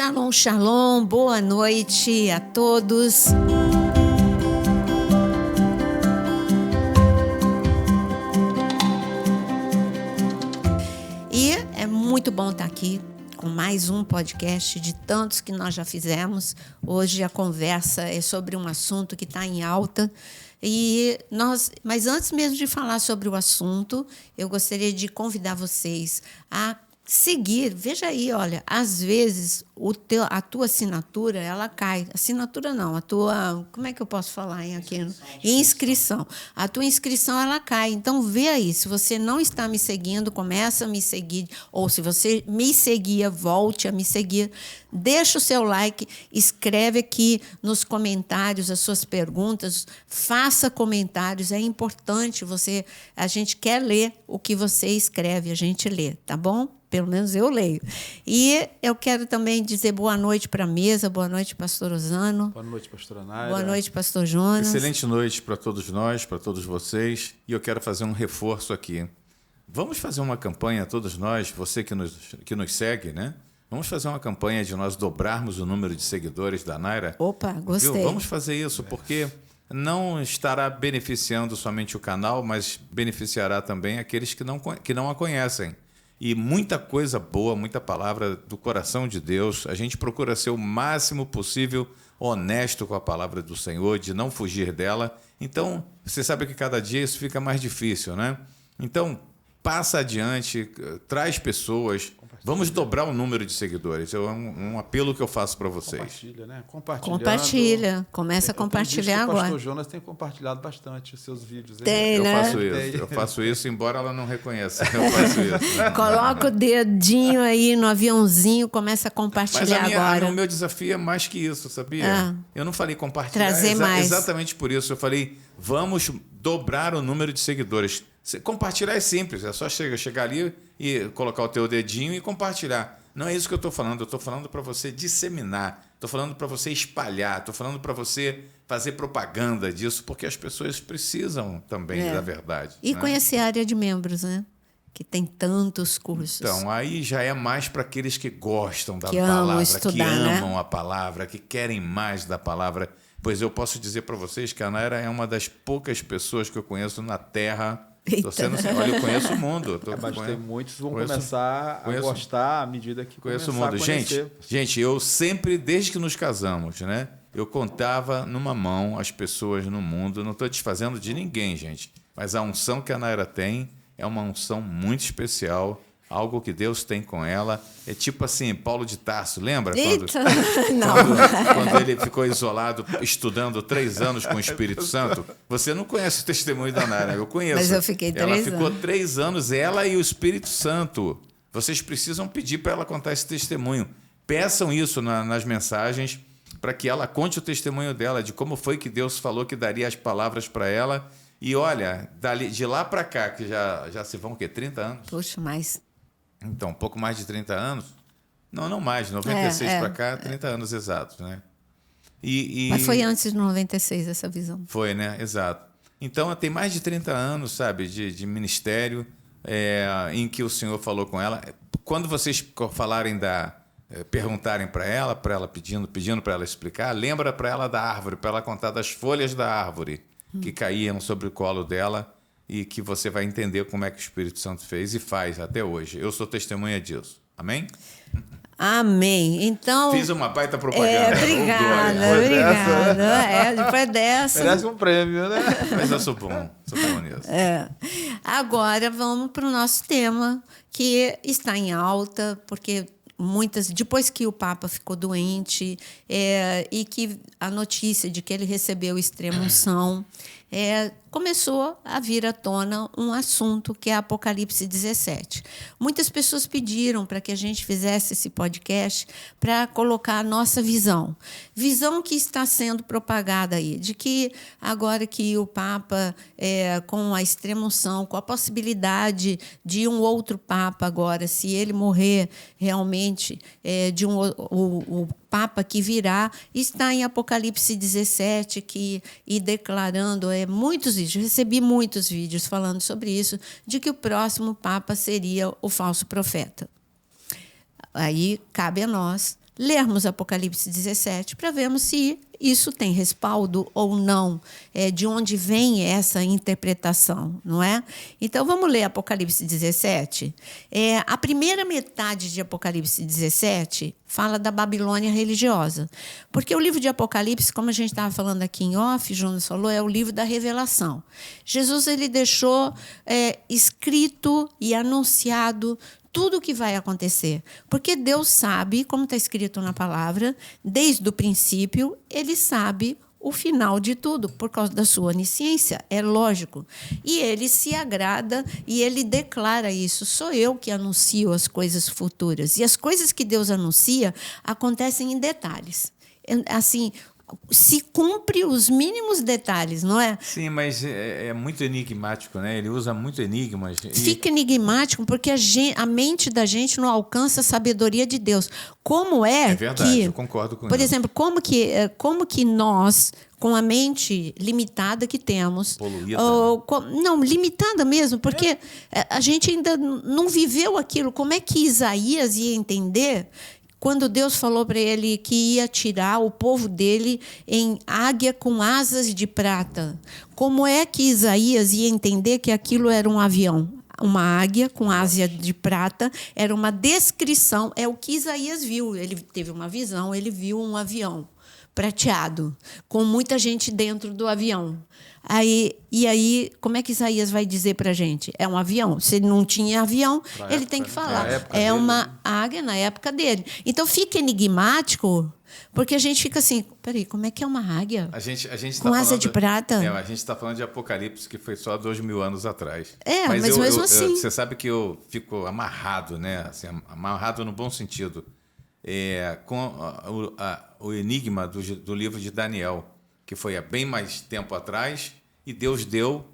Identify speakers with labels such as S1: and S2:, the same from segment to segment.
S1: Shalom, shalom, boa noite a todos. E é muito bom estar aqui com mais um podcast de tantos que nós já fizemos. Hoje a conversa é sobre um assunto que está em alta. Mas antes mesmo de falar sobre o assunto, eu gostaria de convidar vocês a seguir. Veja aí, olha, às vezes a tua assinatura, ela cai. Assinatura não, a tua, como é que eu posso falar aqui? Inscrição. A tua inscrição, ela cai. Então, vê aí, se você não está me seguindo, começa a me seguir. Ou se você me seguia, volte a me seguir. Deixa o seu like, escreve aqui nos comentários as suas perguntas, faça comentários, é importante a gente quer ler o que você escreve, a gente lê, tá bom? Pelo menos eu leio. E eu quero também dizer boa noite para a mesa, boa noite, pastor Osano.
S2: Boa noite, pastora Naira.
S1: Boa noite, pastor Jonas.
S2: Excelente noite para todos nós, para todos vocês. E eu quero fazer um reforço aqui. Vamos fazer uma campanha, todos nós, você que nos segue, né? Vamos fazer uma campanha de nós dobrarmos o número de seguidores da Naira.
S1: Opa, gostei.
S2: Viu? Vamos fazer isso, porque não estará beneficiando somente o canal, mas beneficiará também aqueles que não a conhecem. E muita coisa boa, muita palavra do coração de Deus. A gente procura ser o máximo possível honesto com a palavra do Senhor, de não fugir dela. Então, você sabe que cada dia isso fica mais difícil, né? Então, passa adiante, traz pessoas. Vamos dobrar o número de seguidores. É um apelo que eu faço para vocês.
S3: Compartilha, né?
S1: Compartilha. Começa a compartilhar agora. O
S3: pastor Jonas tem compartilhado bastante os seus vídeos.
S1: Tem, né?
S2: Eu faço isso, embora ela não reconheça. Eu faço isso.
S1: Coloca o dedinho aí no aviãozinho, começa a compartilhar agora.
S2: O meu desafio é mais que isso, sabia? Eu não falei compartilhar.
S1: Trazer mais.
S2: Exatamente por isso. Eu falei, vamos dobrar o número de seguidores. Compartilhar é simples, é só chegar ali e colocar o teu dedinho e compartilhar. Não é isso que eu estou falando, eu estou falando para você disseminar, estou falando para você espalhar, estou falando para você fazer propaganda disso, porque as pessoas precisam também da verdade.
S1: E
S2: né?
S1: conhecer a área de membros, né? Que tem tantos cursos.
S2: Então, aí já é mais para aqueles que gostam da
S1: que
S2: palavra,
S1: amam estudar,
S2: que amam
S1: né?
S2: a palavra, que querem mais da palavra. Pois eu posso dizer para vocês que a Naira é uma das poucas pessoas que eu conheço na Terra. Olha, eu conheço o mundo.
S3: Mas tem muitos que vão começar a gostar à medida que
S2: conheço o mundo. Gente, eu sempre, desde que nos casamos, né? Eu contava numa mão as pessoas no mundo. Não estou desfazendo de ninguém, gente. Mas a unção que a Naira tem é uma unção muito especial. Algo que Deus tem com ela. É tipo assim, Paulo de Tarso, lembra? Quando ele ficou isolado, estudando 3 anos com o Espírito Santo. Você não conhece o testemunho da Naira, eu conheço.
S1: Mas eu fiquei 3 anos.
S2: Ela ficou 3 anos, ela e o Espírito Santo. Vocês precisam pedir para ela contar esse testemunho. Peçam isso nas mensagens, para que ela conte o testemunho dela, de como foi que Deus falou que daria as palavras para ela. E olha, de lá para cá, que já se vão o quê? 30 anos?
S1: Puxa, mais.
S2: Então, um pouco mais de 30 anos? Não mais, de 96 para cá, 30 anos exatos, né?
S1: Mas foi antes de 96 essa visão.
S2: Foi, né? Exato. Então, tem mais de 30 anos, sabe, de ministério, em que o Senhor falou com ela. Quando vocês perguntarem para ela pedindo para ela explicar, lembra para ela da árvore, para ela contar das folhas da árvore que caíam sobre o colo dela, e que você vai entender como é que o Espírito Santo fez e faz até hoje. Eu sou testemunha disso. Amém?
S1: Amém. Então...
S2: Fiz uma baita propaganda.
S1: Obrigada. Depois dessa...
S3: Merece um prêmio, né?
S2: Mas eu sou bom nisso.
S1: Agora vamos para o nosso tema, que está em alta, porque... depois que o Papa ficou doente e que a notícia de que ele recebeu extrema-unção, começou a vir à tona um assunto que é Apocalipse 17. Muitas pessoas pediram para que a gente fizesse esse podcast para colocar a nossa visão que está sendo propagada aí, de que agora que o Papa, com a extrema-unção, com a possibilidade de um outro Papa agora, se ele morrer realmente, o Papa que virá, está em Apocalipse 17, e declarando muitos vídeos, recebi muitos vídeos falando sobre isso, de que o próximo Papa seria o falso profeta. Aí cabe a nós lermos Apocalipse 17 para vermos se isso tem respaldo ou não, de onde vem essa interpretação, não é? Então, vamos ler Apocalipse 17. A primeira metade de Apocalipse 17 fala da Babilônia religiosa, porque o livro de Apocalipse, como a gente estava falando aqui em off, Jonas falou, é o livro da revelação. Jesus ele deixou escrito e anunciado tudo o que vai acontecer. Porque Deus sabe, como está escrito na palavra, desde o princípio, ele sabe o final de tudo, por causa da sua onisciência, é lógico. E ele se agrada e ele declara isso. Sou eu que anuncio as coisas futuras. E as coisas que Deus anuncia acontecem em detalhes. Assim, se cumpre os mínimos detalhes, não é?
S2: Sim, mas é muito enigmático, né? Ele usa muito enigmas.
S1: Fica enigmático porque a mente da gente não alcança a sabedoria de Deus. Como é
S2: verdade,
S1: que,
S2: eu concordo com
S1: por
S2: isso.
S1: exemplo, como que nós, com a mente limitada que temos,
S2: poluída,
S1: não, limitada mesmo, porque a gente ainda não viveu aquilo. Como é que Isaías ia entender quando Deus falou para ele que ia tirar o povo dele em águia com asas de prata? Como é que Isaías ia entender que aquilo era um avião? Uma águia com asa de prata era uma descrição, é o que Isaías viu. Ele teve uma visão, ele viu um avião prateado, com muita gente dentro do avião. E aí, como é que Isaías vai dizer para a gente? É um avião. Se ele não tinha avião, ele tem que falar. É uma águia na época dele. Então, fica enigmático, porque a gente fica assim, peraí, como é que é uma águia
S2: a gente
S1: com asa de prata?
S2: A gente está falando de Apocalipse, que foi só 2.000 anos atrás.
S1: Mas mesmo assim...
S2: Você sabe que eu fico amarrado, né? Assim, amarrado no bom sentido, com o enigma do livro de Daniel, que foi há bem mais tempo atrás, e Deus deu...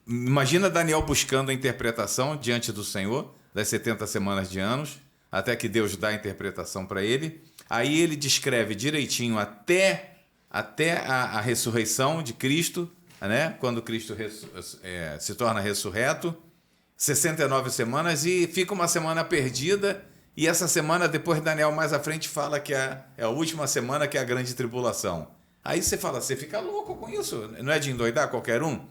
S2: Imagina Daniel buscando a interpretação diante do Senhor, das 70 semanas de anos, até que Deus dá a interpretação para ele. Aí ele descreve direitinho até a ressurreição de Cristo, né? Quando Cristo se torna ressurreto, 69 semanas, e fica uma semana perdida, e essa semana, depois Daniel mais à frente fala que é a última semana, que é a grande tribulação. Aí você fala, você fica louco com isso, não é de endoidar qualquer um?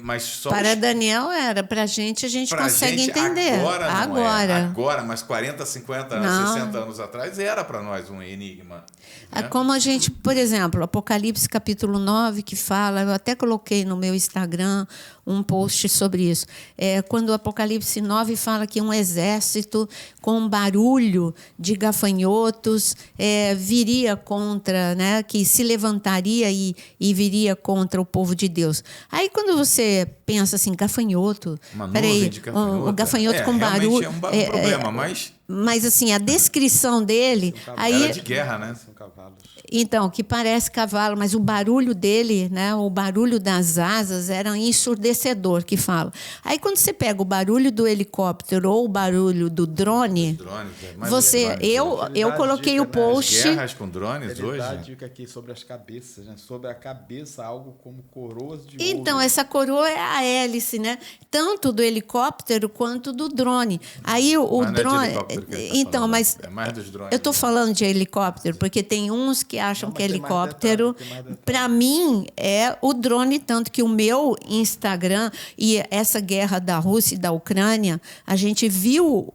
S2: Mas só
S1: para Daniel era, para a gente consegue entender.
S2: Agora, mas 40, 50, 60 anos atrás era para nós um enigma. Né?
S1: Como a gente, por exemplo, Apocalipse capítulo 9, que fala, eu até coloquei no meu Instagram um post sobre isso. Quando o Apocalipse 9 fala que um exército com barulho de gafanhotos viria contra, né, que se levantaria e viria contra o povo de Deus. Aí quando você pensa assim, gafanhoto, peraí, o gafanhoto com barulho...
S2: É um problema,
S1: mas assim, a descrição dele...
S2: Era de guerra, né?
S3: São cavalos.
S1: Então, que parece cavalo, mas o barulho dele, né, o barulho das asas era ensurdecedor, que fala. Aí, quando você pega o barulho do helicóptero ou o barulho do drone, eu coloquei o post...
S2: As guerras com drones
S3: ele
S2: hoje...
S3: dá a dica aqui sobre as cabeças, né? Sobre a cabeça, algo como coroas de ouro.
S1: Então, essa coroa é a hélice, né? Tanto do helicóptero quanto do drone. Aí o drone... Então, mas
S2: é mais dos drones.
S1: Eu estou falando de helicóptero, porque tem uns que acham que é helicóptero. Para mim, é o drone, tanto que o meu Instagram e essa guerra da Rússia e da Ucrânia, a gente viu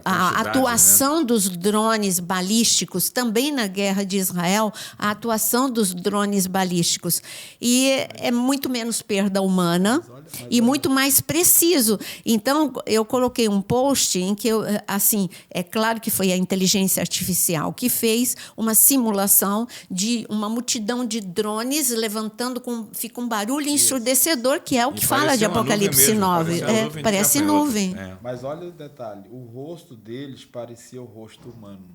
S1: a atuação, né, dos drones balísticos, também na guerra de Israel, a atuação dos drones balísticos. E é muito menos perda humana e muito mais preciso. Então, eu coloquei um post em que, assim, é claro que foi a inteligência artificial que fez uma simulação de uma multidão de drones levantando, fica um barulho ensurdecedor, que é o que fala de Apocalipse 9. Parece nuvem.
S3: Mas olha o detalhe, o rosto deles parecia o rosto humano.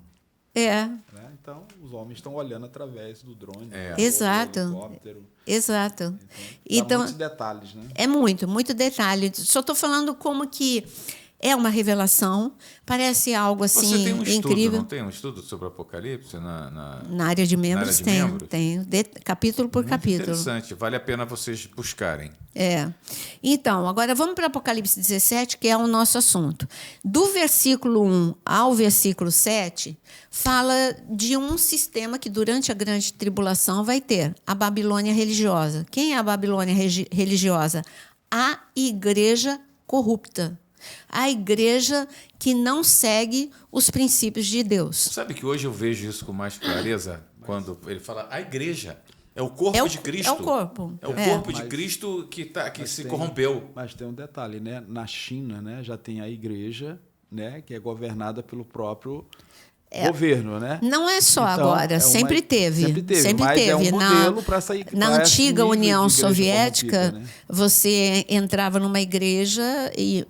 S1: Né?
S3: Então, os homens estão olhando através do drone.
S1: Exato.
S3: Do helicóptero.
S1: Então,
S3: muitos detalhes, né?
S1: É muito detalhe. Só estou falando como que É uma revelação, parece algo assim
S2: Você tem um estudo,
S1: incrível.
S2: não tem um estudo sobre o Apocalipse
S1: Na área de membros,
S2: área de membros?
S1: tenho, capítulo por
S2: Muito
S1: capítulo.
S2: interessante, vale a pena vocês buscarem.
S1: Então, agora vamos para Apocalipse 17, que é o nosso assunto. Do versículo 1 ao versículo 7, fala de um sistema que durante a grande tribulação vai ter a Babilônia religiosa. Quem é a Babilônia religiosa? A igreja corrupta. A igreja que não segue os princípios de Deus.
S2: Sabe que hoje eu vejo isso com mais clareza quando ele fala a igreja. É o corpo de Cristo.
S1: É o corpo.
S2: É o corpo de Cristo que se corrompeu.
S3: Mas tem um detalhe, né? Na China, né, já tem a igreja, né, que é governada pelo próprio governo, né?
S1: Não é só
S3: então,
S1: agora, sempre teve.
S3: Mas é um modelo para sair.
S1: Na antiga União Soviética,
S3: né?
S1: você entrava numa igreja e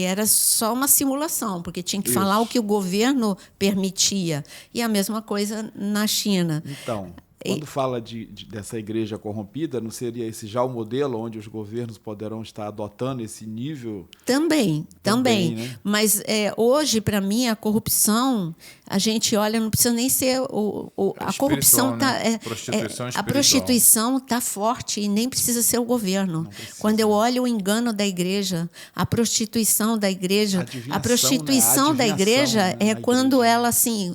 S1: era só uma simulação, porque tinha que falar o que o governo permitia. E a mesma coisa na China.
S3: Então, quando fala dessa igreja corrompida, não seria esse já o modelo onde os governos poderão estar adotando esse nível?
S1: Também.
S2: Né?
S1: Mas hoje, para mim, a corrupção, a gente olha, não precisa nem ser a corrupção
S2: né? Prostituição
S1: a prostituição está forte e nem precisa ser o governo. Quando eu olho o engano da igreja, a prostituição da igreja, a prostituição da igreja é quando ela assim,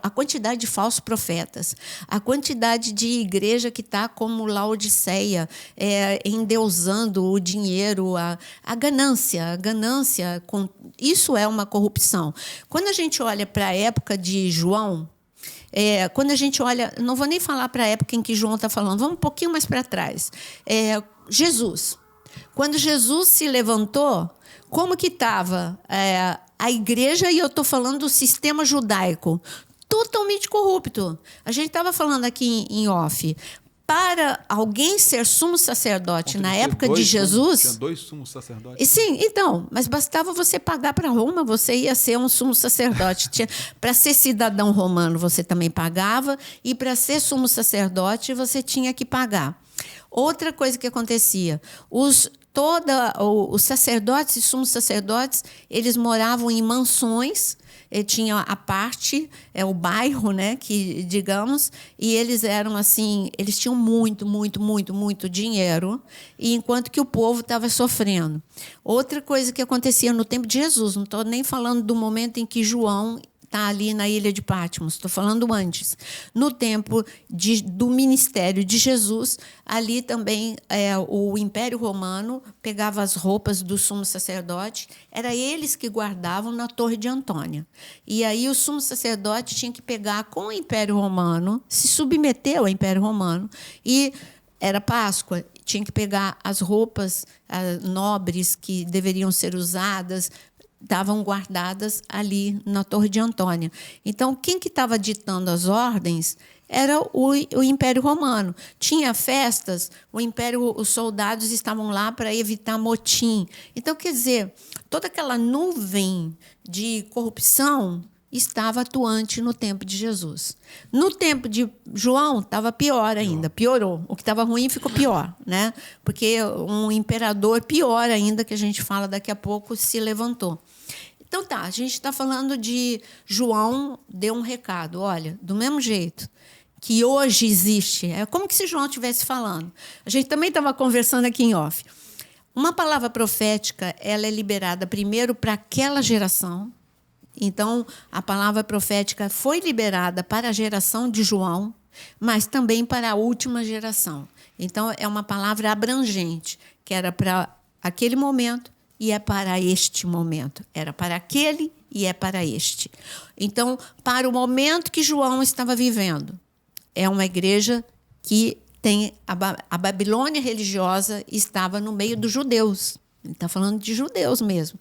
S1: a quantidade de falsos profetas, a quantidade de igreja que está como Laodiceia, endeusando o dinheiro, a ganância, isso é uma corrupção. Quando a gente olha para a época de João, quando a gente olha, não vou nem falar para a época em que João está falando, vamos um pouquinho mais para trás. Jesus. Quando Jesus se levantou, como que estava a igreja, e eu estou falando do sistema judaico, totalmente corrupto. A gente estava falando aqui em off. Para alguém ser sumo sacerdote na época de Jesus...
S3: Tinha 2 sumos sacerdotes.
S1: Sim, então, mas bastava você pagar para Roma, você ia ser um sumo sacerdote. Para ser cidadão romano, você também pagava, e para ser sumo sacerdote, você tinha que pagar. Outra coisa que acontecia, os sacerdotes e sumos sacerdotes, eles moravam em mansões, tinha a parte, o bairro, né, que digamos, e eles eram assim, eles tinham muito dinheiro, e enquanto que o povo estava sofrendo. Outra coisa que acontecia no tempo de Jesus, não estou nem falando do momento em que João está ali na ilha de Patmos, estou falando antes. No tempo do ministério de Jesus, ali também o Império Romano pegava as roupas do sumo sacerdote, era eles que guardavam na Torre de Antônia. E aí o sumo sacerdote tinha que pegar com o Império Romano, se submeter ao Império Romano, e era Páscoa, tinha que pegar as roupas nobres que deveriam ser usadas, estavam guardadas ali na Torre de Antônia. Então, quem que estava ditando as ordens era o Império Romano. Tinha festas, os soldados estavam lá para evitar motim. Então, quer dizer, toda aquela nuvem de corrupção estava atuante no tempo de Jesus. No tempo de João, estava pior ainda, piorou. O que estava ruim ficou pior, né? Porque um imperador pior ainda, que a gente fala daqui a pouco, se levantou. Então, a gente está falando de João deu um recado. Olha, do mesmo jeito que hoje existe, é como que se João estivesse falando. A gente também estava conversando aqui em off. Uma palavra profética, ela é liberada primeiro para aquela geração. Então, a palavra profética foi liberada para a geração de João, mas também para a última geração. Então, é uma palavra abrangente, que era para aquele momento e é para este momento. Era para aquele e é para este. Então, para o momento que João estava vivendo, é uma igreja que tem a Babilônia religiosa estava no meio dos judeus. Ele está falando de judeus mesmo.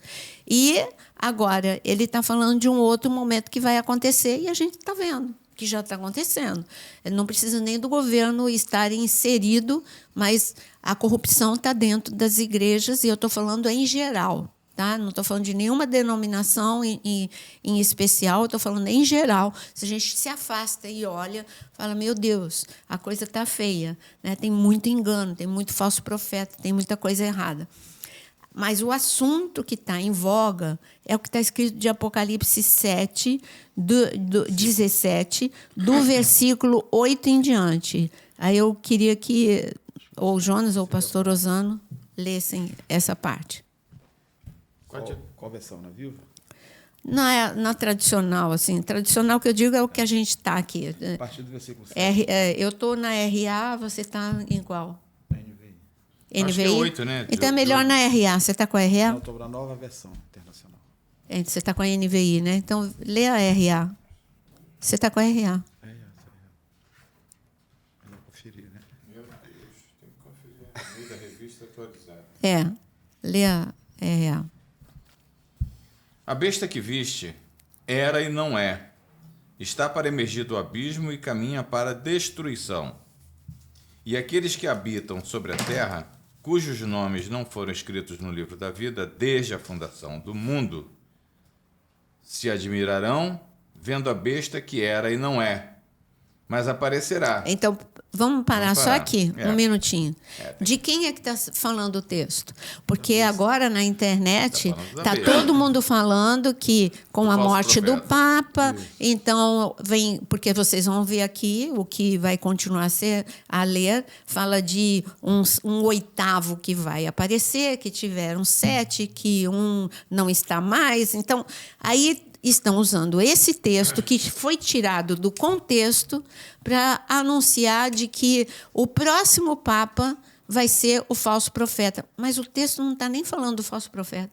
S1: E agora ele está falando de um outro momento que vai acontecer e a gente está vendo que já está acontecendo. Não precisa nem do governo estar inserido, mas a corrupção está dentro das igrejas e eu estou falando em geral. Tá? Não estou falando de nenhuma denominação em especial, estou falando em geral. Se a gente se afasta e olha, fala, meu Deus, a coisa está feia, né? Tem muito engano, tem muito falso profeta, tem muita coisa errada. Mas o assunto que está em voga é o que está escrito de Apocalipse 7, 17, do versículo 8 em diante. Aí eu queria que ou o Jonas ou o pastor Osano lessem essa parte.
S3: Qual versão? Na Viva?
S1: Na tradicional, assim. Tradicional que eu digo é o que a gente está aqui.
S3: A partir do versículo 7.
S1: Eu estou na RA, você está em qual?
S3: NVI.
S2: Acho que é 8, né?
S1: Então é melhor na RA. Você está com a RA?
S3: Não, estou na nova versão internacional.
S1: Você está com a NVI, né? Então lê a RA. Você está com a RA.
S3: Vou conferir, né?
S2: Meu Deus, tem que conferir a lei da revista atualizada.
S1: Lê a RA.
S2: A besta que viste era e não é. Está para emergir do abismo e caminha para a destruição. E aqueles que habitam sobre a terra, cujos nomes não foram escritos no livro da vida desde a fundação do mundo, se admirarão vendo a besta que era e não é, mas aparecerá.
S1: Então, vamos parar só aqui, um minutinho. De quem é que está falando o texto? Porque agora na internet está todo mundo falando que com a morte do Papa, então vem, porque vocês vão ver aqui o que vai continuar a ler, fala de um oitavo que vai aparecer, que tiveram 7, que um não está mais. Então, aí estão usando esse texto que foi tirado do contexto para anunciar de que o próximo Papa vai ser o falso profeta. Mas o texto não está nem falando do falso profeta.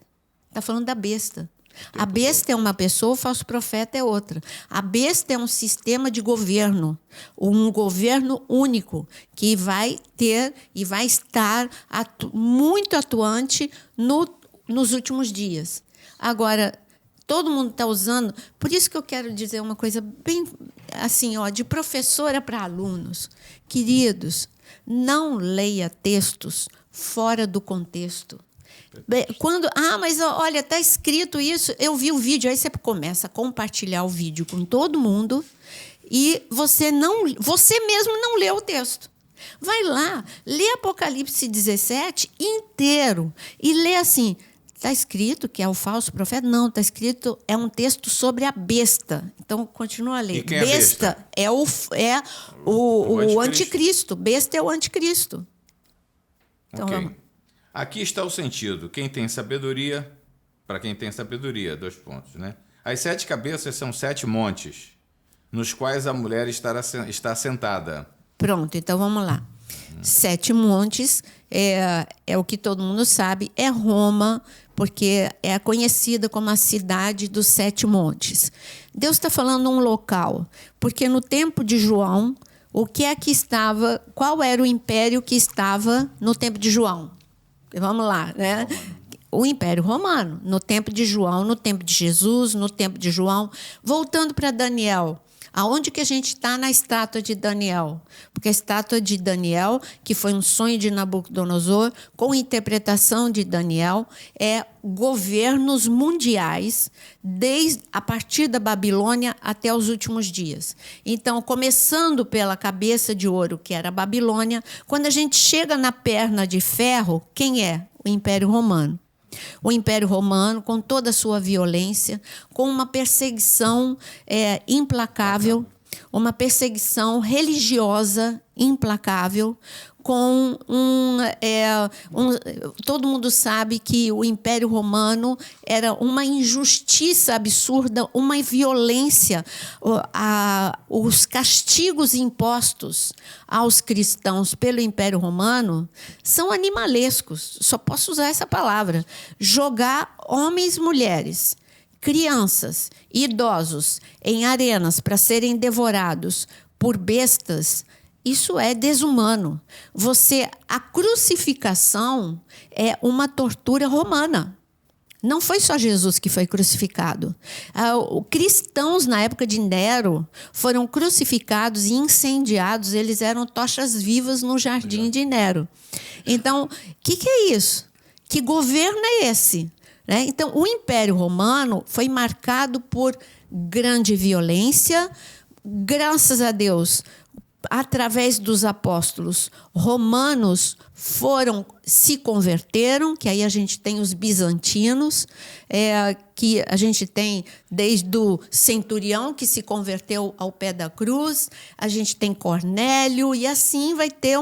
S1: Está falando da besta. A besta é uma pessoa, o falso profeta é outra. A besta é um sistema de governo, um governo único, que vai ter e vai estar muito atuante nos últimos dias. Agora, todo mundo está usando. Por isso que eu quero dizer uma coisa bem assim, de professora para alunos. Queridos, não leia textos fora do contexto. Quando, mas olha, está escrito isso, eu vi o vídeo, aí você começa a compartilhar o vídeo com todo mundo e você mesmo não lê o texto. Vai lá, lê Apocalipse 17 inteiro e lê assim. Está escrito que é o falso profeta? Não, está escrito, é um texto sobre a besta. Então, continua a ler.
S2: E quem é
S1: besta é o anticristo. Besta é o anticristo. Então,
S2: okay.
S1: Vamos.
S2: Aqui está o sentido. Quem tem sabedoria, para quem tem sabedoria, 2 pontos, né? As 7 cabeças são 7 montes, nos quais a mulher está sentada.
S1: Pronto, então vamos lá. 7 montes, é o que todo mundo sabe, é Roma, porque é conhecida como a cidade dos 7 montes. Deus está falando um local, porque no tempo de João, o que é que estava, qual era o império que estava no tempo de João? Vamos lá, né? O Império Romano, no tempo de João, no tempo de Jesus, no tempo de João. Voltando para Daniel. Aonde que a gente está na estátua de Daniel? Porque a estátua de Daniel, que foi um sonho de Nabucodonosor, com interpretação de Daniel, é governos mundiais, a partir da Babilônia até os últimos dias. Então, começando pela cabeça de ouro, que era a Babilônia, quando a gente chega na perna de ferro, quem é? O Império Romano. O Império Romano, com toda a sua violência, com uma perseguição implacável, uma perseguição religiosa implacável, com todo mundo sabe que o Império Romano era uma injustiça absurda, uma violência. Os castigos impostos aos cristãos pelo Império Romano são animalescos, só posso usar essa palavra. Jogar homens, mulheres, crianças, idosos em arenas para serem devorados por bestas, isso é desumano. A crucificação é uma tortura romana. Não foi só Jesus que foi crucificado. Cristãos, na época de Nero, foram crucificados e incendiados. Eles eram tochas vivas no jardim de Nero. Então, o que é isso? Que governo é esse? Né? Então, o Império Romano foi marcado por grande violência. Graças a Deus, através dos apóstolos romanos se converteram, que aí a gente tem os bizantinos, que a gente tem desde o centurião que se converteu ao pé da cruz, a gente tem Cornélio, e assim vai ter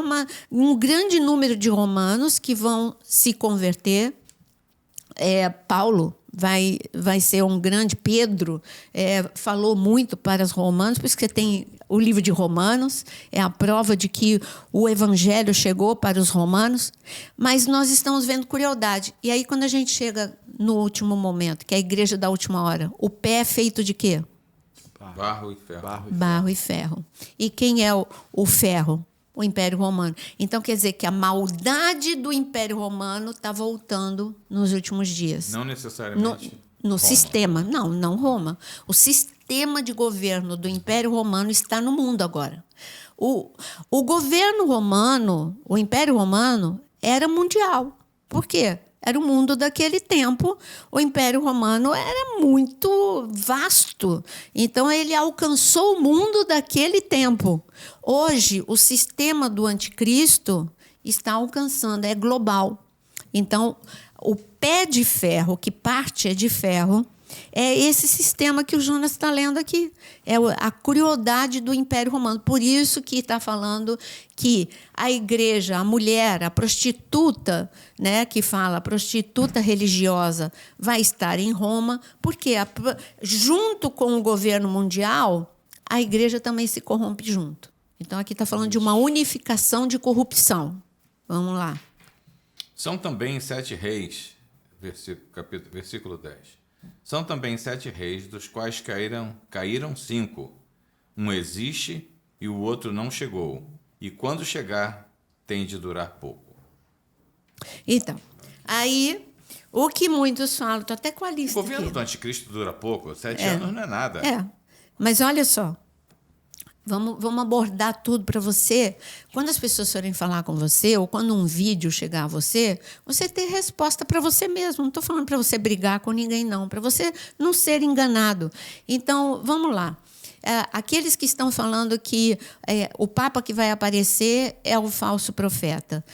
S1: um grande número de romanos que vão se converter. Paulo vai ser um grande. Pedro falou muito para os romanos, por isso que você tem o livro de Romanos, é a prova de que o evangelho chegou para os romanos, mas nós estamos vendo crueldade. E aí, quando a gente chega no último momento, que é a igreja da última hora, o pé é feito de quê?
S2: Barro e ferro.
S1: Barro e ferro. E quem é o ferro? O Império Romano. Então, quer dizer que a maldade do Império Romano está voltando nos últimos dias.
S2: Não necessariamente
S1: no sistema. Não Roma. O sistema de governo do Império Romano está no mundo agora. O governo romano, o Império Romano, era mundial. Por quê? Era o mundo daquele tempo. O Império Romano era muito vasto. Então, ele alcançou o mundo daquele tempo. Hoje, o sistema do anticristo está alcançando, é global. Então, o pé de ferro, que parte é de ferro, é esse sistema que o Jonas está lendo aqui. É a crueldade do Império Romano. Por isso que está falando que a igreja, a mulher, a prostituta, né, que fala, a prostituta religiosa, vai estar em Roma, porque junto com o governo mundial, a igreja também se corrompe junto. Então, aqui está falando de uma unificação de corrupção. Vamos lá.
S2: São também 7 reis, versículo 10. São também 7 reis, dos quais caíram 5. Um existe e o outro não chegou. E quando chegar, tem de durar pouco.
S1: Então, aí, o que muitos falam, estou até com a lista
S2: O governo
S1: aqui.
S2: do anticristo dura pouco, 7 anos não é nada.
S1: Mas olha só, vamos abordar tudo para você. Quando as pessoas forem falar com você, ou quando um vídeo chegar a você ter resposta para você mesmo. Não estou falando para você brigar com ninguém, não. Para você não ser enganado. Então, vamos lá. Aqueles que estão falando que o Papa que vai aparecer é o falso profeta.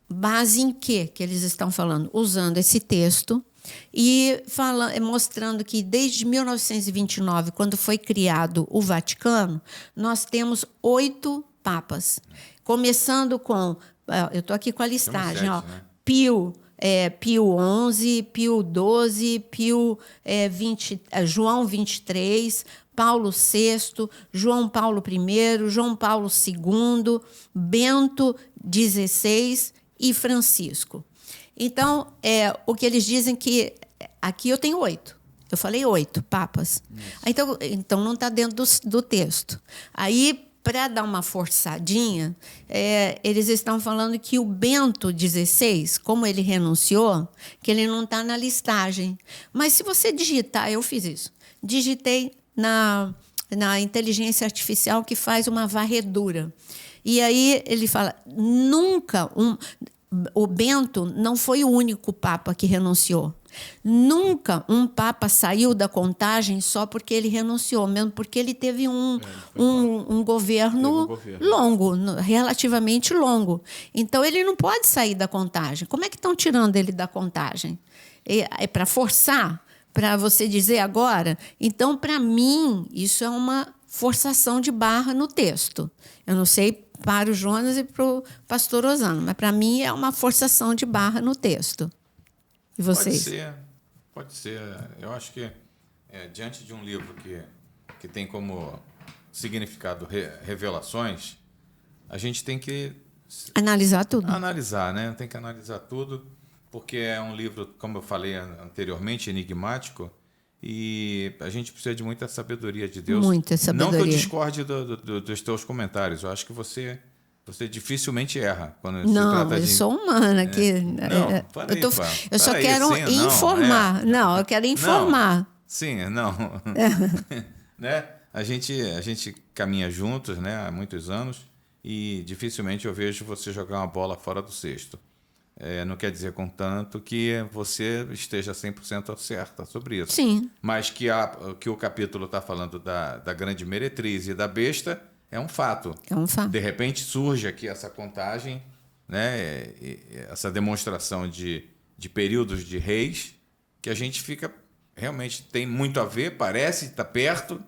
S1: Base em quê que eles estão falando? Usando esse texto e mostrando que desde 1929, quando foi criado o Vaticano, nós temos 8 papas. Começando com... eu estou aqui com a listagem.
S2: 7, né?
S1: Pio XI, Pio XII, João 23... Paulo VI, João Paulo I, João Paulo II, Bento XVI e Francisco. Então, o que eles dizem que... Aqui eu tenho 8. Eu falei 8 papas. Então não está dentro do texto. Aí, para dar uma forçadinha, eles estão falando que o Bento XVI, como ele renunciou, que ele não está na listagem. Mas se você digitar, eu fiz isso, digitei na inteligência artificial que faz uma varredura. E aí ele fala, o Bento não foi o único papa que renunciou. Nunca um papa saiu da contagem só porque ele renunciou, mesmo porque ele teve um governo longo, relativamente longo. Então, ele não pode sair da contagem. Como é que estão tirando ele da contagem? É para forçar? Para você dizer agora? Então, para mim, isso é uma forçação de barra no texto. Eu não sei para o Jonas e para o pastor Osano, mas para mim é uma forçação de barra no texto. E vocês?
S2: Pode ser. Eu acho que, diante de um livro que tem como significado revelações, a gente tem que...
S1: Analisar tudo.
S2: Analisar, né? Tem que analisar tudo, porque é um livro, como eu falei anteriormente, enigmático, e a gente precisa de muita sabedoria de Deus.
S1: Muita sabedoria.
S2: Não que eu discorde dos teus comentários, eu acho que você dificilmente erra quando se
S1: não,
S2: trata de...
S1: eu sou humana. Eu só quero informar. Não, eu quero informar.
S2: Não. Sim, não. Né? A gente caminha juntos, né, há muitos anos, e dificilmente eu vejo você jogar uma bola fora do cesto. Não quer dizer, contanto, que você esteja 100% certa sobre isso.
S1: Sim.
S2: Mas que o capítulo está falando da grande meretriz e da besta é um fato.
S1: É um fato.
S2: De repente surge aqui essa contagem, né? Essa demonstração de períodos de reis, que a gente fica... Realmente tem muito a ver, parece, está perto.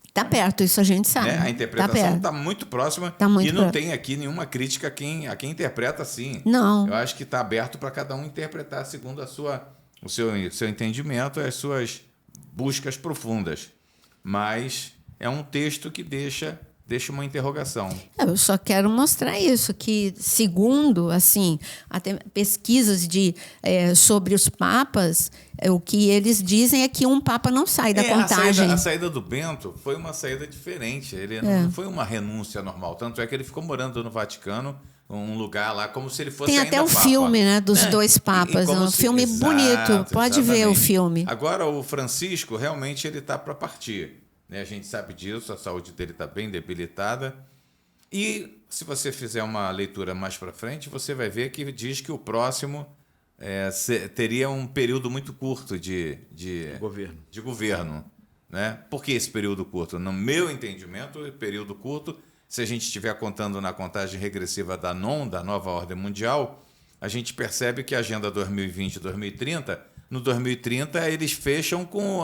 S1: Está perto, isso a gente sabe.
S2: Né? A interpretação está muito próxima e não tem aqui nenhuma crítica a quem interpreta assim.
S1: Não.
S2: Eu acho que está aberto para cada um interpretar segundo o seu entendimento e as suas buscas profundas. Mas é um texto que deixa uma interrogação.
S1: Eu só quero mostrar isso, que segundo assim, até pesquisas sobre os papas, o que eles dizem é que um papa não sai da contagem.
S2: A saída do Bento foi uma saída diferente. Ele não foi uma renúncia normal. Tanto é que ele ficou morando no Vaticano, um lugar lá, como se ele fosse ainda
S1: Tem até
S2: papa.
S1: Filme, né, dos dois papas. Um filme bonito. Pode ver o filme.
S2: Agora, o Francisco, realmente, ele está para partir. A gente sabe disso, a saúde dele está bem debilitada. E se você fizer uma leitura mais para frente, você vai ver que diz que o próximo teria um período muito curto de governo. Né? Por que esse período curto? No meu entendimento, período curto, se a gente estiver contando na contagem regressiva da Nova Ordem Mundial, a gente percebe que a Agenda 2020 e 2030, no 2030 eles fecham com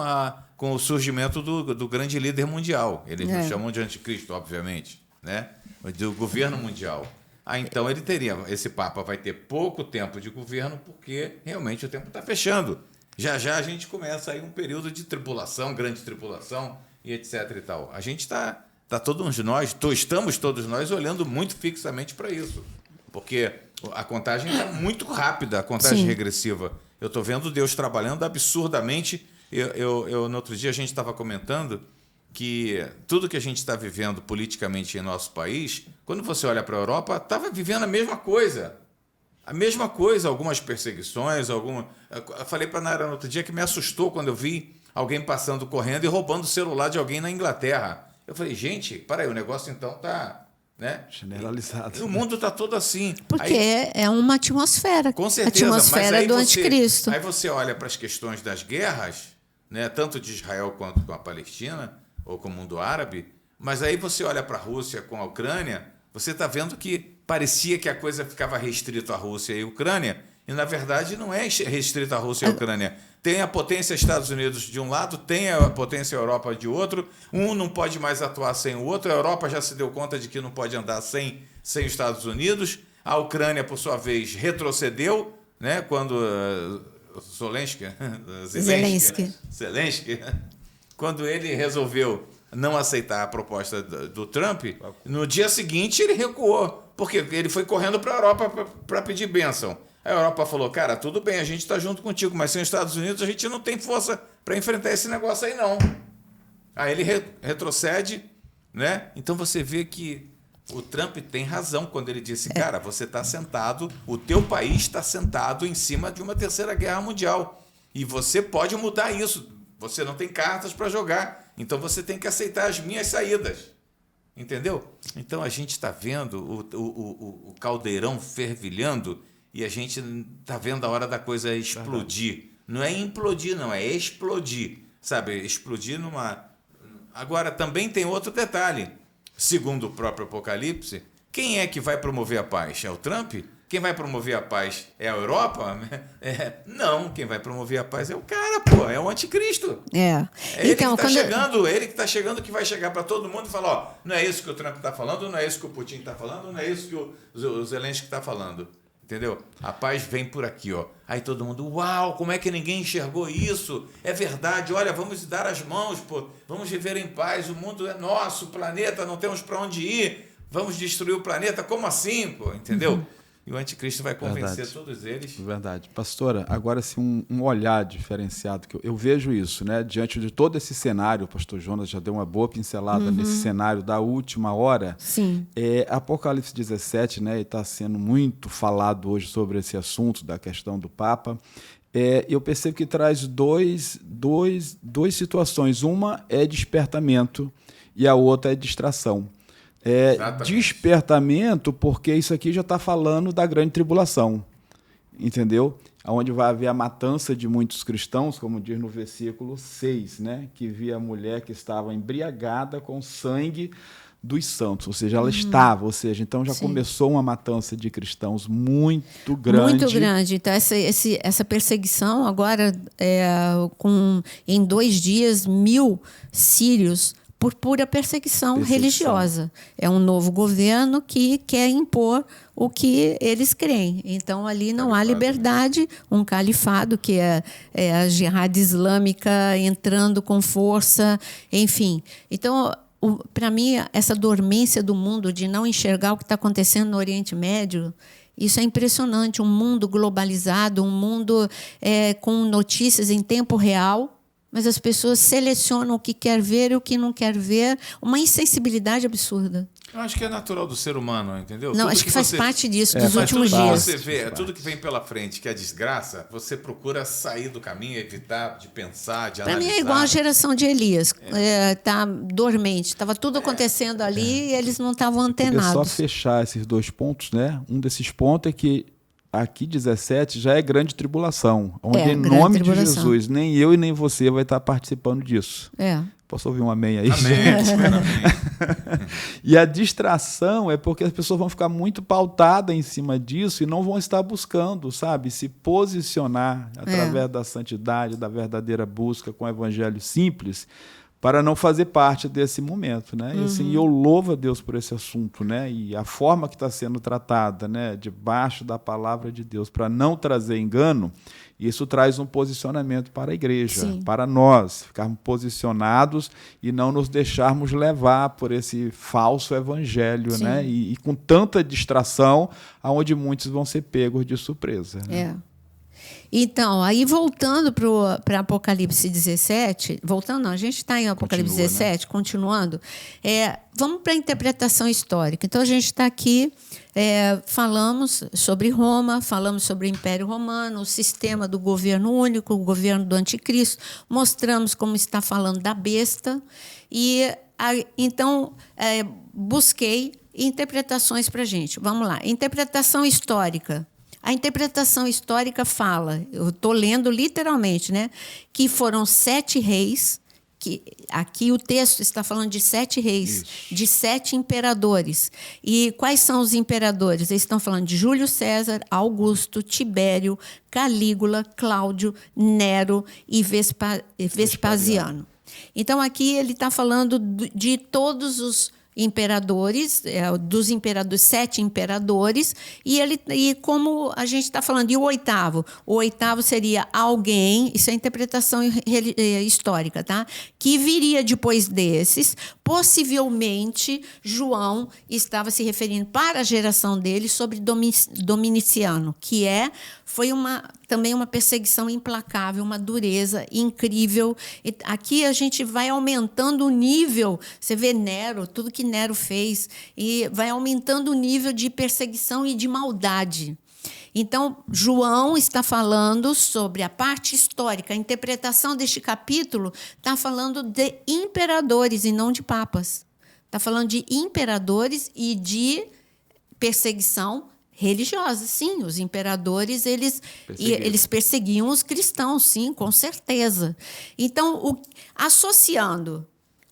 S2: o surgimento do grande líder mundial. Eles não chamam de anticristo, obviamente, né? Do governo mundial. Então esse Papa vai ter pouco tempo de governo porque realmente o tempo está fechando. Já a gente começa aí um período de tribulação, grande tribulação e etc e tal. A gente estamos todos nós olhando muito fixamente para isso, porque a contagem está muito rápida, a contagem regressiva. Eu estou vendo Deus trabalhando absurdamente. No outro dia a gente estava comentando que tudo que a gente está vivendo politicamente em nosso país, quando você olha para a Europa, estava vivendo a mesma coisa. A mesma coisa, algumas perseguições, Eu falei para a Nara no outro dia que me assustou quando eu vi alguém passando correndo e roubando o celular de alguém na Inglaterra. Eu falei, gente, para aí, o negócio então está... Né?
S3: Generalizado.
S2: E o mundo está todo assim.
S1: Porque é uma atmosfera.
S2: Com certeza.
S1: A atmosfera do anticristo.
S2: Aí você olha para as questões das guerras, né, tanto de Israel quanto com a Palestina, ou com o mundo árabe, mas aí você olha para a Rússia com a Ucrânia, você está vendo que parecia que a coisa ficava restrita à Rússia e à Ucrânia, e na verdade não é restrita à Rússia e à Ucrânia. Tem a potência Estados Unidos de um lado, tem a potência Europa de outro, um não pode mais atuar sem o outro, a Europa já se deu conta de que não pode andar sem os Estados Unidos, a Ucrânia, por sua vez, retrocedeu, né, quando Zelensky, quando ele resolveu não aceitar a proposta do Trump, no dia seguinte ele recuou, porque ele foi correndo para a Europa para pedir bênção. A Europa falou, cara, tudo bem, a gente está junto contigo, mas sem os Estados Unidos a gente não tem força para enfrentar esse negócio aí, não. Aí ele retrocede, né? Então você vê que o Trump tem razão quando ele disse, cara, você está sentado, o teu país está sentado em cima de uma terceira guerra mundial. E você pode mudar isso. Você não tem cartas para jogar, então você tem que aceitar as minhas saídas. Entendeu? Então a gente está vendo o caldeirão fervilhando e a gente está vendo a hora da coisa explodir. Não é implodir, não, é explodir. Sabe, explodir numa... Agora, também tem outro detalhe. Segundo o próprio Apocalipse, quem é que vai promover a paz? É o Trump? Quem vai promover a paz é a Europa? Não, quem vai promover a paz é o cara, pô, é o anticristo. É ele então, que está chegando, que vai chegar para todo mundo e falar, ó, não é isso que o Trump está falando, não é isso que o Putin está falando, não é isso que o Zelensky está falando. Entendeu? A paz vem por aqui, ó. Aí todo mundo, uau, como é que ninguém enxergou isso? É verdade, olha, vamos dar as mãos, pô, vamos viver em paz, o mundo é nosso, o planeta, não temos para onde ir, vamos destruir o planeta, como assim, pô? Entendeu? E o anticristo vai convencer todos eles.
S3: Verdade. Pastora, agora sim um olhar diferenciado, que eu vejo isso, né? Diante de todo esse cenário, o pastor Jonas já deu uma boa pincelada nesse cenário da última hora.
S1: Sim.
S3: Apocalipse 17, né? Está sendo muito falado hoje sobre esse assunto da questão do Papa. Eu percebo que traz duas situações. Uma é despertamento e a outra é distração. Despertamento, porque isso aqui já está falando da grande tribulação, entendeu? Onde vai haver a matança de muitos cristãos, como diz no versículo 6, né? Que via a mulher que estava embriagada com sangue dos santos, ou seja, ela estava, ou seja, então já começou uma matança de cristãos muito grande.
S1: Muito grande. Então, essa perseguição agora, em 2 dias, 1.000 sírios por pura perseguição religiosa. É um novo governo que quer impor o que eles creem. Então, ali não há liberdade, um califado, que é a jihad islâmica entrando com força, enfim. Então, para mim, essa dormência do mundo de não enxergar o que está acontecendo no Oriente Médio, isso é impressionante. Um mundo globalizado, um mundo com notícias em tempo real, mas as pessoas selecionam o que quer ver e o que não quer ver. Uma insensibilidade absurda.
S2: Eu acho que é natural do ser humano, entendeu?
S1: Não,
S2: tudo
S1: acho que faz parte disso, dos
S2: mas
S1: últimos
S2: tudo
S1: dias.
S2: que você vê, tudo que vem pela frente, que é desgraça, você procura sair do caminho, evitar de pensar, de analisar.
S1: Para mim é igual a geração de Elias. Está dormente. Estava tudo acontecendo ali e eles não estavam antenados.
S3: Só fechar esses 2 pontos, né? Um desses pontos é que aqui 17 já é grande tribulação, onde em nome de Jesus, nem eu e nem você vai estar participando disso. Posso ouvir um amém aí?
S2: Amém, espero amém.
S3: E a distração é porque as pessoas vão ficar muito pautadas em cima disso e não vão estar buscando, sabe, se posicionar através da santidade, da verdadeira busca com o evangelho simples, para não fazer parte desse momento, né? E assim, eu louvo a Deus por esse assunto, né? E a forma que está sendo tratada, né? Debaixo da palavra de Deus, para não trazer engano, isso traz um posicionamento para a igreja, para nós, ficarmos posicionados e não nos deixarmos levar por esse falso evangelho, né? E com tanta distração, aonde muitos vão ser pegos de surpresa. Né?
S1: Então, aí voltando para Apocalipse 17, a gente está em Apocalipse 17, né? Continuando, vamos para a interpretação histórica. Então, a gente está aqui, falamos sobre Roma, falamos sobre o Império Romano, o sistema do governo único, o governo do anticristo, mostramos como está falando da besta, e então busquei interpretações para a gente. Vamos lá, interpretação histórica. A interpretação histórica fala, eu estou lendo literalmente, né, que foram 7 reis, que aqui o texto está falando de 7 reis, de 7 imperadores. E quais são os imperadores? Eles estão falando de Júlio César, Augusto, Tibério, Calígula, Cláudio, Nero e Vespasiano. Então, aqui ele está falando de todos os imperadores, dos imperadores, 7 imperadores, e como a gente está falando, e o oitavo seria alguém, isso é interpretação histórica, tá? Que viria depois desses, possivelmente João estava se referindo para a geração dele sobre Dominiciano, que foi também uma perseguição implacável, uma dureza incrível. E aqui a gente vai aumentando o nível, você vê Nero, tudo que Nero fez, e vai aumentando o nível de perseguição e de maldade. Então, João está falando sobre a parte histórica, a interpretação deste capítulo está falando de imperadores e não de papas. Está falando de imperadores e de perseguição religiosa. Sim, os imperadores eles perseguiam os cristãos, sim, com certeza. Então, associando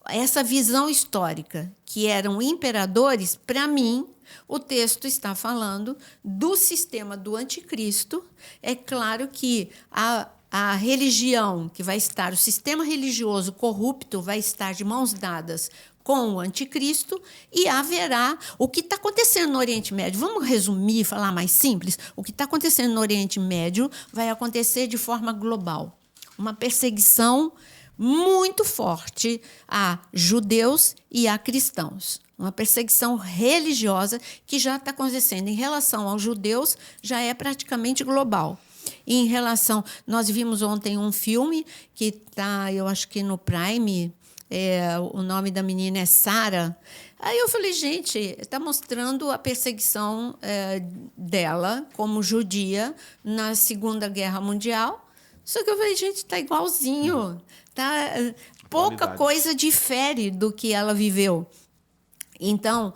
S1: essa visão histórica, que eram imperadores, para mim, o texto está falando do sistema do anticristo. É claro que a religião que vai estar, o sistema religioso corrupto vai estar de mãos dadas com o anticristo, e haverá o que está acontecendo no Oriente Médio. Vamos resumir, falar mais simples? O que está acontecendo no Oriente Médio vai acontecer de forma global. Uma perseguição muito forte a judeus e a cristãos. Uma perseguição religiosa que já está acontecendo. Em relação aos judeus, já é praticamente global. E em relação... Nós vimos ontem um filme que está, eu acho que no Prime, o nome da menina é Sara. Aí eu falei, gente, está mostrando a perseguição dela como judia na Segunda Guerra Mundial. Só que eu falei, gente, está igualzinho. Tá, pouca coisa difere do que ela viveu. Então,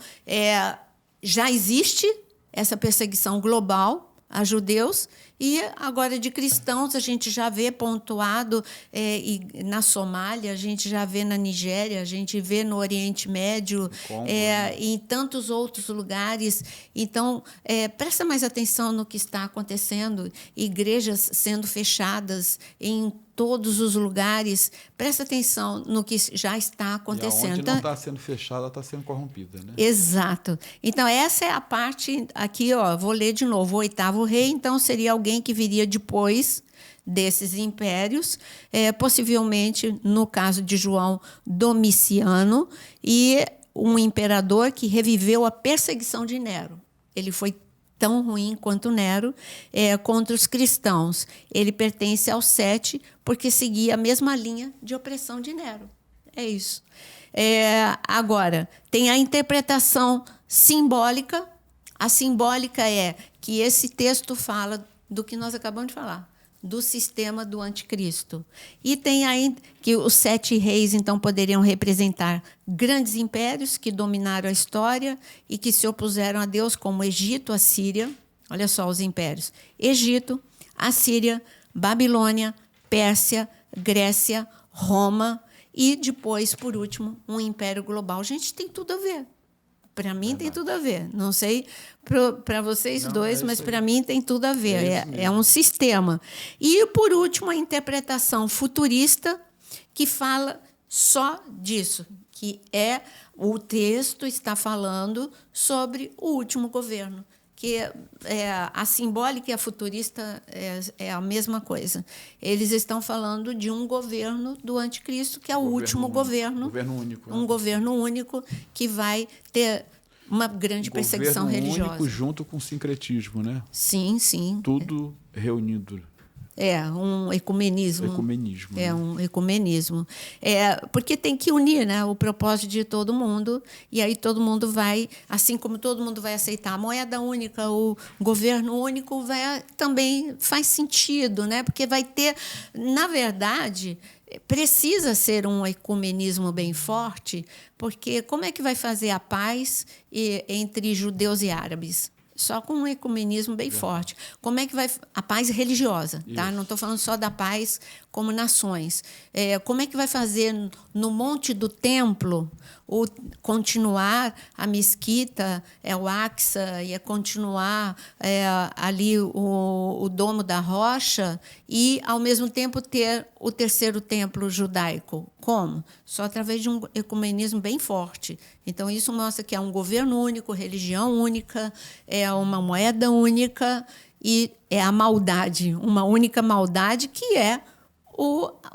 S1: já existe essa perseguição global a judeus, E agora de cristãos a gente já vê pontuado e na Somália, a gente já vê na Nigéria, a gente vê no Oriente Médio,
S3: Congo,
S1: em tantos outros lugares. Então, presta mais atenção no que está acontecendo. Igrejas sendo fechadas em todos os lugares. Presta atenção no que já está acontecendo.
S3: E onde não está sendo fechada, está sendo corrompida, né?
S1: Exato. Então, essa é a parte aqui, ó, vou ler de novo. O 8º rei, então, seria alguém que viria depois desses impérios, possivelmente, no caso de João, Domiciano, e um imperador que reviveu a perseguição de Nero. Ele foi tão ruim quanto Nero contra os cristãos. Ele pertence ao 7 porque seguia a mesma linha de opressão de Nero. É isso. Agora, tem a interpretação simbólica. A simbólica é que esse texto fala do que nós acabamos de falar, do sistema do anticristo. E tem aí que os 7 reis, então, poderiam representar grandes impérios que dominaram a história e que se opuseram a Deus, como Egito, Assíria. Olha só os impérios. Egito, Assíria, Babilônia, Pérsia, Grécia, Roma e, depois, por último, um império global. Gente, tem tudo a ver. Para mim tem tudo a ver. Não sei para vocês dois, mas para mim tem tudo a ver. É um sistema. E, por último, a interpretação futurista, que fala só disso, que o texto está falando sobre o último governo, que a simbólica e a futurista é a mesma coisa. Eles estão falando de um governo do anticristo, que é o último governo.
S3: Governo único.
S1: Um governo único que vai ter uma grande perseguição religiosa.
S3: Governo único junto com sincretismo, né?
S1: Sim, sim.
S3: Tudo reunido.
S1: Um ecumenismo.
S3: Ecumenismo.
S1: Um ecumenismo. Porque tem que unir, né, o propósito de todo mundo, e aí todo mundo vai, assim como todo mundo vai aceitar a moeda única, o governo único também faz sentido, né, porque vai ter, na verdade, precisa ser um ecumenismo bem forte, porque como é que vai fazer a paz entre judeus e árabes? Só com um ecumenismo bem forte. Como é que vai... A paz religiosa, tá? Não estou falando só da paz como nações. Como é que vai fazer no Monte do Templo continuar a mesquita, o Aqsa, e continuar ali o Domo da Rocha e, ao mesmo tempo, ter o terceiro templo judaico? Como? Só através de um ecumenismo bem forte. Então, isso mostra que é um governo único, religião única, é uma moeda única e é a maldade, uma única maldade, que é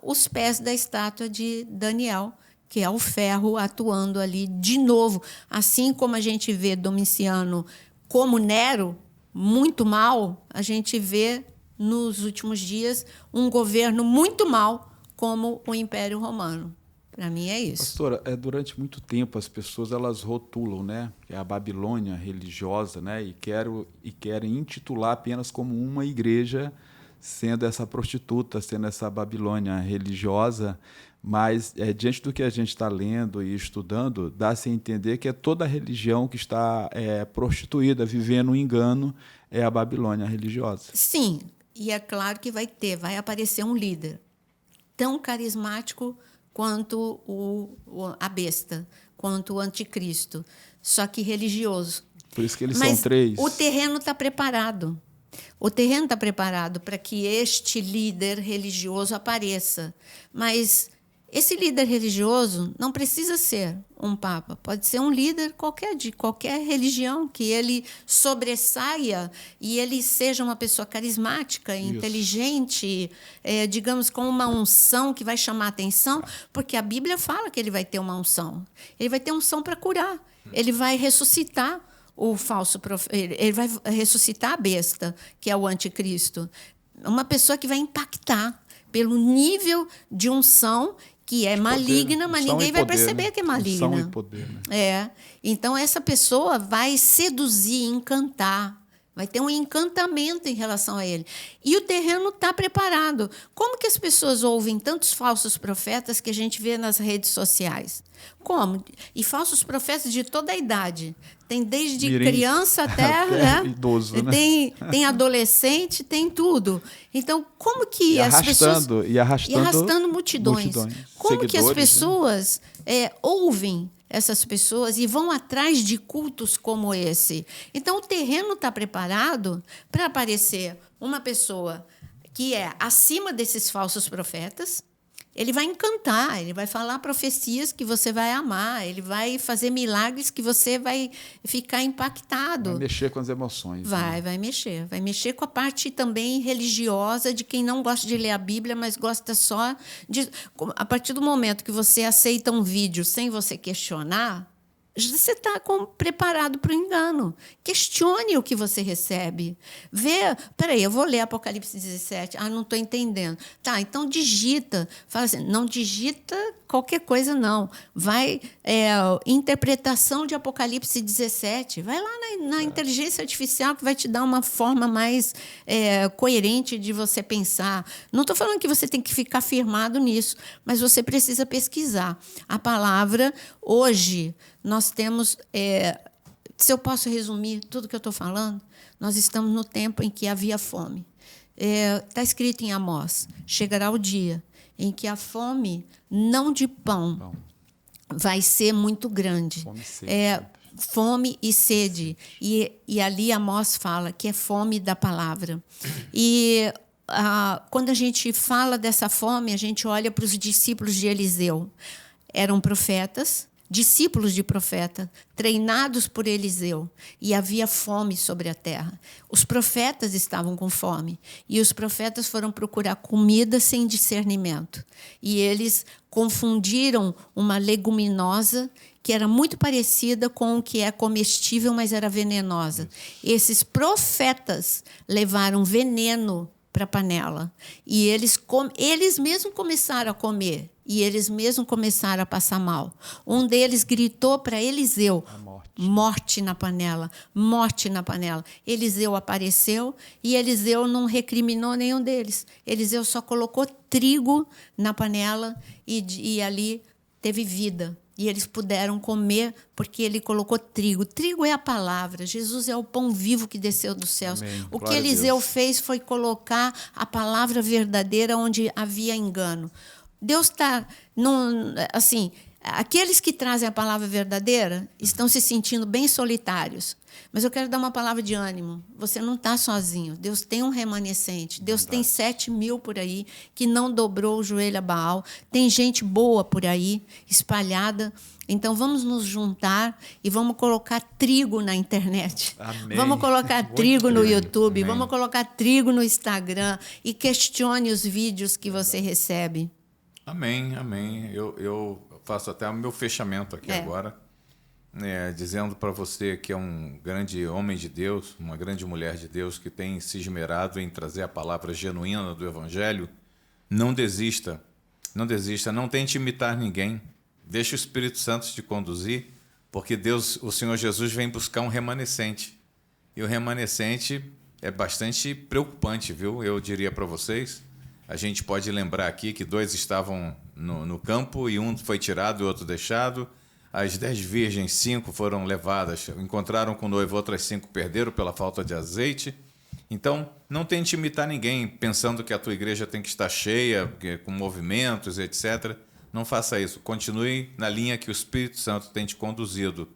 S1: os pés da estátua de Daniel, que é o ferro atuando ali de novo. Assim como a gente vê Domiciano como Nero, muito mal, a gente vê nos últimos dias um governo muito mal como o Império Romano. Para mim é isso.
S3: Pastora, durante muito tempo as pessoas elas rotulam, né, que é a Babilônia religiosa, né, e querem intitular apenas como uma igreja, sendo essa prostituta, sendo essa Babilônia religiosa, mas diante do que a gente está lendo e estudando, dá-se a entender que é toda a religião que está prostituída, vivendo um engano, é a Babilônia religiosa.
S1: Sim, e é claro que vai aparecer um líder tão carismático quanto a besta, quanto o anticristo, só que religioso.
S3: Por isso que eles são 3.
S1: O terreno está preparado. O terreno está preparado para que este líder religioso apareça. Mas esse líder religioso não precisa ser um papa. Pode ser um líder qualquer de qualquer religião, que ele sobressaia e ele seja uma pessoa carismática, inteligente, digamos, com uma unção que vai chamar a atenção, porque a Bíblia fala que ele vai ter uma unção. Ele vai ter unção para curar. Ele vai ressuscitar o falso profeta, ele vai ressuscitar a besta, que é o anticristo. Uma pessoa que vai impactar pelo nível de unção que é maligna, mas ninguém vai perceber que é maligna.
S3: Unção e poder, né?
S1: Então, essa pessoa vai seduzir, encantar, vai ter um encantamento em relação a ele. E o terreno está preparado. Como que as pessoas ouvem tantos falsos profetas que a gente vê nas redes sociais? Como? E falsos profetas de toda a idade. Tem desde
S3: Mirim.
S1: criança até né?
S3: Idoso, né?
S1: Tem adolescente, tem tudo. Então, como que as pessoas...
S3: E arrastando
S1: multidões. Como que as pessoas ouvem essas pessoas e vão atrás de cultos como esse? Então, o terreno está preparado para aparecer uma pessoa que é acima desses falsos profetas. Ele vai encantar, ele vai falar profecias que você vai amar, ele vai fazer milagres que você vai ficar impactado.
S3: Vai mexer com as emoções.
S1: Vai mexer. Vai mexer com a parte também religiosa de quem não gosta de ler a Bíblia, mas gosta só de... A partir do momento que você aceita um vídeo sem você questionar, você está preparado para o engano. Questione o que você recebe. Peraí, eu vou ler Apocalipse 17. Não estou entendendo. Tá, então digita. Fala assim, não digita qualquer coisa, não. Vai, interpretação de Apocalipse 17. Vai lá na inteligência artificial que vai te dar uma forma mais coerente de você pensar. Não estou falando que você tem que ficar firmado nisso, mas você precisa pesquisar. A palavra, hoje... Nós temos, se eu posso resumir tudo que eu estou falando, nós estamos no tempo em que havia fome. Está escrito em Amós, chegará o dia em que a fome, não de pão, vai ser muito grande. Fome e sede. E ali Amós fala que é fome da palavra. E quando a gente fala dessa fome, a gente olha para os discípulos de Eliseu. Eram profetas, discípulos de profeta, treinados por Eliseu, e havia fome sobre a terra. Os profetas estavam com fome, e os profetas foram procurar comida sem discernimento. E eles confundiram uma leguminosa que era muito parecida com o que é comestível, mas era venenosa. Esses profetas levaram veneno para a panela, e eles mesmos começaram a comer. E eles mesmos começaram a passar mal. Um deles gritou para Eliseu, morte na panela, morte na panela. Eliseu apareceu e Eliseu não recriminou nenhum deles. Eliseu só colocou trigo na panela e ali teve vida. E eles puderam comer porque ele colocou trigo. Trigo é a palavra. Jesus é o pão vivo que desceu dos céus.
S3: Amém.
S1: O que Eliseu fez foi colocar a palavra verdadeira onde havia engano. Deus está... Assim, aqueles que trazem a palavra verdadeira estão se sentindo bem solitários. Mas eu quero dar uma palavra de ânimo. Você não está sozinho. Deus tem um remanescente. Deus tem 7.000 por aí que não dobrou o joelho a Baal. Tem gente boa por aí, espalhada. Então, vamos nos juntar e vamos colocar trigo na internet.
S3: Amém.
S1: Vamos colocar trigo no YouTube.
S2: Amém.
S1: Vamos colocar trigo no Instagram. E questione os vídeos que você recebe.
S2: Amém, amém. Eu faço até o meu fechamento aqui agora, dizendo para você que é um grande homem de Deus, uma grande mulher de Deus que tem se esmerado em trazer a palavra genuína do Evangelho. Não desista, não tente imitar ninguém. Deixe o Espírito Santo te conduzir, porque Deus, o Senhor Jesus, vem buscar um remanescente. E o remanescente é bastante preocupante, viu? Eu diria para vocês. A gente pode lembrar aqui que 2 estavam no campo e um foi tirado e outro deixado. As 10 virgens, 5 foram levadas, encontraram com o noivo, outras 5 perderam pela falta de azeite. Então, não tente imitar ninguém, pensando que a tua igreja tem que estar cheia, com movimentos, etc. Não faça isso. Continue na linha que o Espírito Santo tem te conduzido.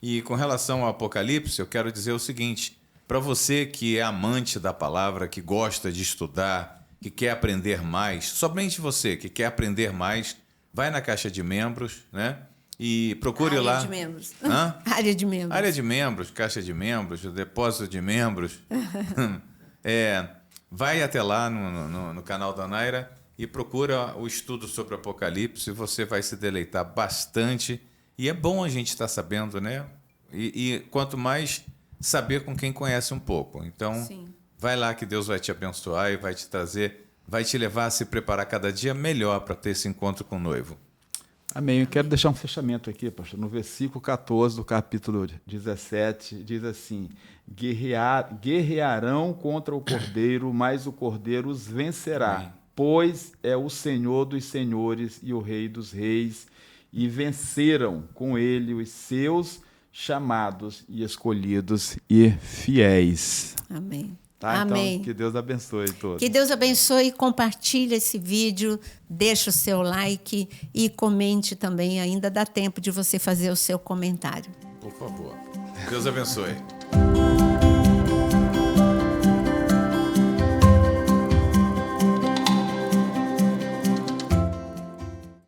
S2: E com relação ao Apocalipse, eu quero dizer o seguinte. Para você que é amante da palavra, que gosta de estudar, que quer aprender mais, somente você que quer aprender mais, vai na caixa de membros, né? E procure lá.
S1: Área de membros.
S2: Hã?
S1: Área de membros.
S2: Área de membros, caixa de membros, depósito de membros. Vai até lá no canal da Naira e procura o estudo sobre o Apocalipse. Você vai se deleitar bastante. E é bom a gente estar sabendo, né? E quanto mais saber com quem conhece um pouco. Então,
S1: Sim.
S2: Vai lá que Deus vai te abençoar e vai te trazer, vai te levar a se preparar cada dia melhor para ter esse encontro com o noivo.
S3: Amém. Eu quero deixar um fechamento aqui, pastor. No versículo 14 do capítulo 17, diz assim: guerrearão contra o Cordeiro, mas o Cordeiro os vencerá,
S2: Amém.
S3: pois é o Senhor dos senhores e o Rei dos reis, e venceram com ele os seus chamados e escolhidos e fiéis.
S1: Amém.
S3: Tá?
S1: Amém.
S3: Então, que Deus abençoe todos.
S1: Que Deus abençoe, compartilhe esse vídeo, deixe o seu like e comente também, ainda dá tempo de você fazer o seu comentário.
S2: Por favor. Deus abençoe.